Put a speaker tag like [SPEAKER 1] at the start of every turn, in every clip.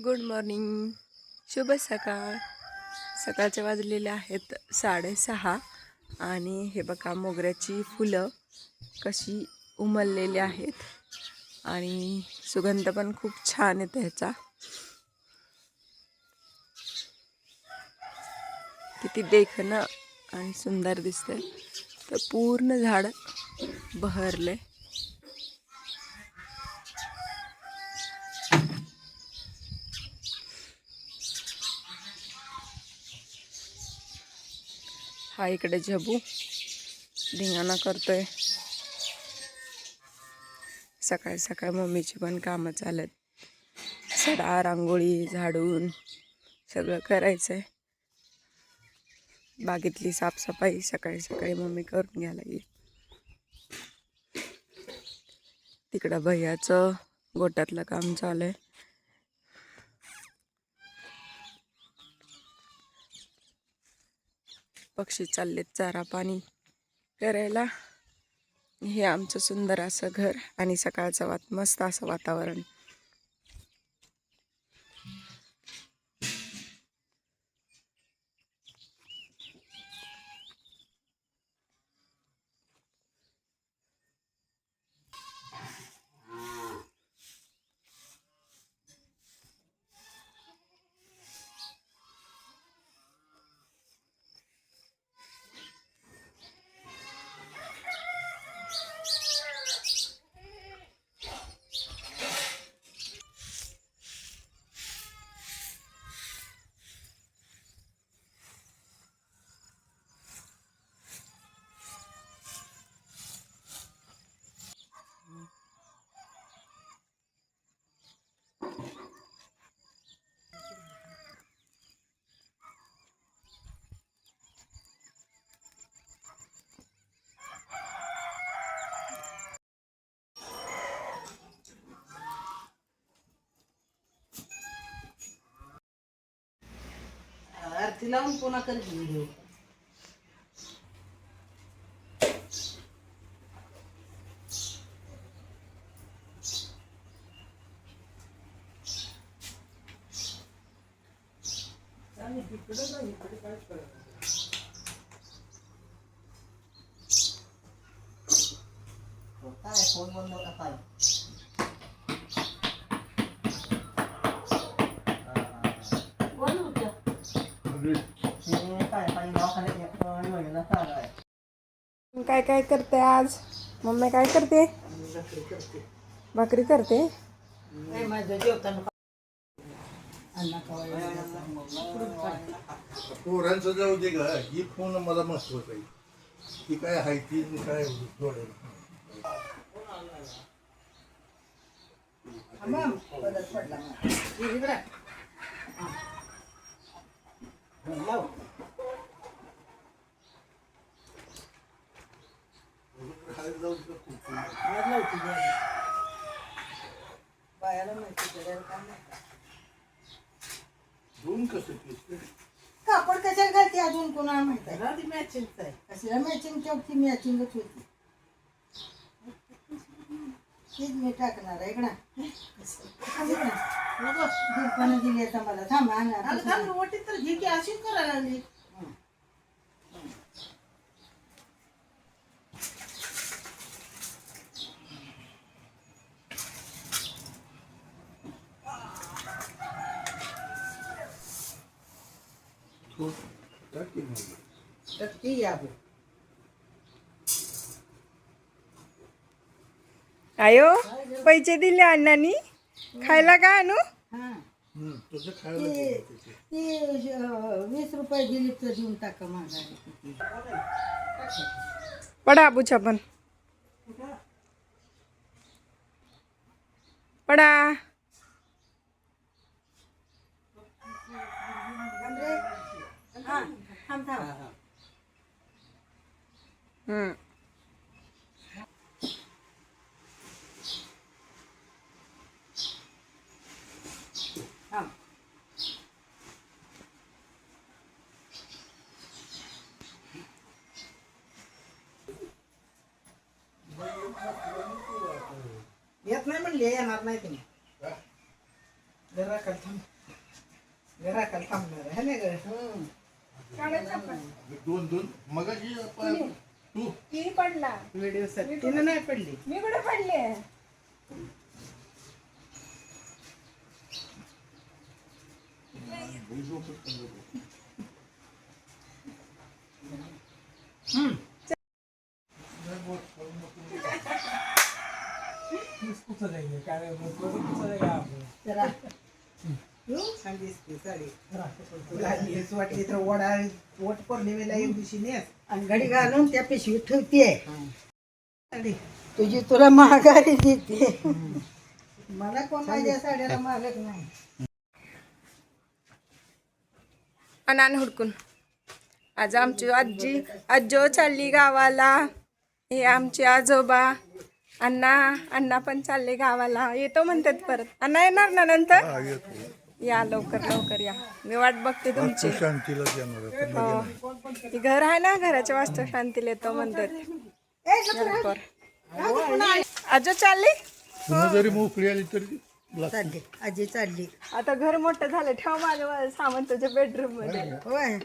[SPEAKER 1] Good morning, शुभ सकाळ. सकाळचे वाजलेले आहेत 6:30 आणि हे बघा मोगऱ्याची फुलं कशी उमललेली आहेत आणि सुगंध पण खूप छान येतो ह्याचा. किती देखणं आणि सुंदर दिसतंय. तर पूर्ण झाड बहरले. हा इकडे झबू धिंगाणा करतोय. सकाळी सकाळी मम्मीची पण कामं चालत. सडा रांगोळी झाडून सगळं करायचंय. बागेतली साफसफाई सकाळी सकाळी मम्मी करून घ्यायला लागली. तिकडं भैयाचं गोट्यातलं काम चालू आहे. पक्षी चाललेत चारा पाणी करायला. हे आमचं सुंदर असं घर आणि सकाळचं मस्त असं वातावरण.
[SPEAKER 2] आरती लावून पुन्हा कर व्हिडिओ. काय फोन बंद नका काय कोण होतं? हे काय पाणी दवाखान्यात निवडलेला चालू आहे.
[SPEAKER 1] काय काय करते आज मम्मी? काय करते?
[SPEAKER 2] भाकरी करते.
[SPEAKER 1] भाकरी करते.
[SPEAKER 2] नाही माझं जेवताना अण्णा
[SPEAKER 3] पोरांचं जाऊ दे ग, ही फोन मला महत्वाचं आहे. ती काय आहे ती काय जोडेल.
[SPEAKER 2] बदल पडला इकडे लाव. आज लावती बायाला माहिती करायला काम नाही.
[SPEAKER 3] दोन कसं केलं
[SPEAKER 2] कापड कशाला घालते अजून कोणाला माहित आहे ना? ती मॅचिंगच आहे. कशाला मॅचिंग चौकची मॅचिंगच होती. तीच मी टाकणार आहे इकडं. दीडपणा दिली आता मला. थांब आणणार वाटीत तर घे की अशीच करायला लागली. टक्की या
[SPEAKER 1] आयो पैसे दिले अण्णांनी खायला का आणू?
[SPEAKER 3] तुझं खायला गेलं तिथे.
[SPEAKER 2] 20 रुपये दिली तर देऊन टाका माझा.
[SPEAKER 1] पडा आबूच्या पण पडा.
[SPEAKER 2] येत नाही म्हणले येणार नाही तुम्ही. घराकडे थांबणार आहे ना
[SPEAKER 3] दोन मगाशी तू
[SPEAKER 1] ती पडला
[SPEAKER 2] व्हिडिओ तिनं नाही पडली.
[SPEAKER 1] मी कुठे पडले
[SPEAKER 2] जरा चांगली दिसते साडी. तुला हेच वाटली तर वट पौर्णिमेला एक दिवशी नेस आणि घडी घालून त्या पिशवीत ठेवते साडी. तुझी तुला महागारी देते. मला कोण माझ्या साड्याला मालक नाही.
[SPEAKER 1] अनान हुडकून आज आमची आजो चालली गावाला. हे आमचे आजोबा अण्णा पण चालले गावाला. येतो म्हणतात परत. अण्णा येणार ना नंतर? या लवकर या. मी वाट बघते तुमची.
[SPEAKER 3] शांतीला जाणार
[SPEAKER 1] हो ती घर आहे ना, घराच्या वास्तू शांतीला येतो म्हणतात. बरोबर. आजो चालली.
[SPEAKER 3] पुन्हा जरी मोकळी आली तरी
[SPEAKER 2] चालली आजी चालली.
[SPEAKER 1] आता घर मोठं झालं. ठेव माझं सामान तुझ्या बेडरूम मध्ये.
[SPEAKER 2] होय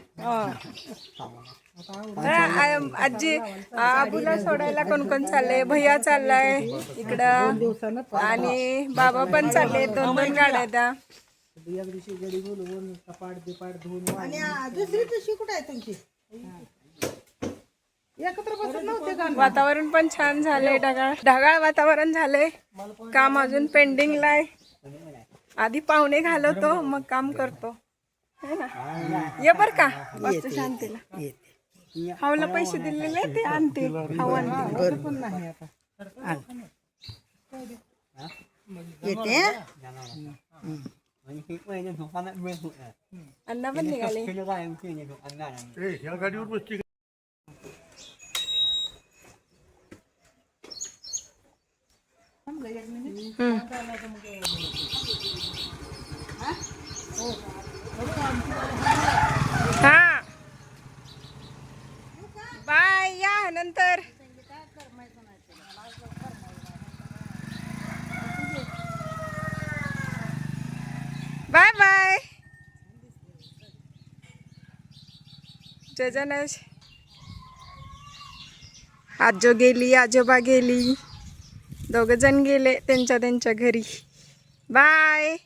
[SPEAKER 1] आजी आबूला सोडायला कोण चाललंय? भैया चाललाय इकडं आणि बाबा पण चालले. 2 गाड्या त्या.
[SPEAKER 2] आणि दुसरी पिशवी कुठे आहे तुमची? एकत्र बसत नव्हते का?
[SPEAKER 1] वातावरण पण छान झालंय. ढगाळ वातावरण झालंय. काम अजून पेंडिंगला आहे. आधी पाहुणे घालवतो मग काम करतो है ना. ये बर का वास्तू शांतीला. खाऊला पैसे दिलेले ते आणते. खाऊ आणते.
[SPEAKER 2] येते
[SPEAKER 1] अण्णा पण निघाले.
[SPEAKER 3] ह्या गाडीवर बसते
[SPEAKER 1] हा बाय. या नंतर. Bye bye. जजनश आजो गेली, आजोबा गेली. 2 जण गेले त्यांच्या घरी. बाय.